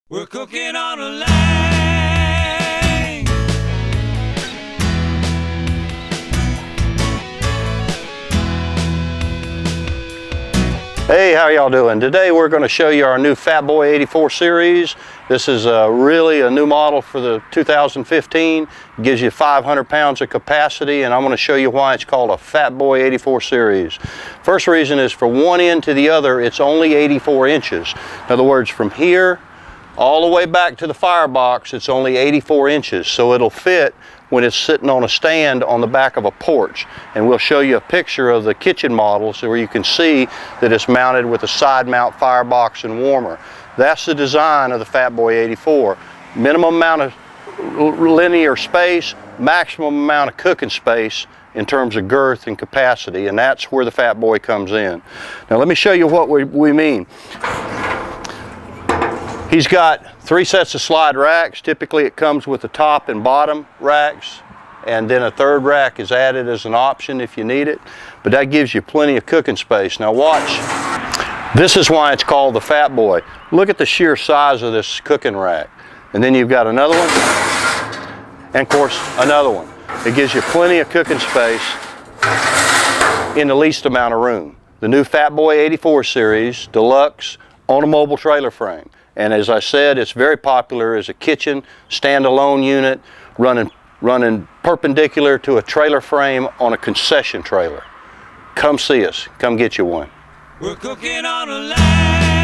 We're cooking on a lane. Hey, how y'all doing? Today we're going to show you our new Fat Boy 84 series. This is really a new model for the 2015. It gives you 500 pounds of capacity, and I'm going to show you why it's called a Fat Boy 84 series. First reason is from one end to the other, it's only 84 inches. In other words, from here all the way back to the firebox, it's only 84 inches, so it'll fit when it's sitting on a stand on the back of a porch. And we'll show you a picture of the kitchen model so where you can see that it's mounted with a side mount firebox and warmer. That's the design of the Fat Boy 84. Minimum amount of linear space, maximum amount of cooking space in terms of girth and capacity, and that's where the Fat Boy comes in. Now let me show you what we mean. He's got 3 sets of slide racks. Typically it comes with the top and bottom racks, and then a third rack is added as an option if you need it, but that gives you plenty of cooking space. Now watch, this is why it's called the Fat Boy. Look at the sheer size of this cooking rack, and then you've got another one, and of course another one. It gives you plenty of cooking space in the least amount of room. The new Fat Boy 84 series Deluxe on a mobile trailer frame. And as I said, it's very popular as a kitchen standalone unit running perpendicular to a trailer frame on a concession trailer. Come see us. Come get you one. We're cooking on a lane.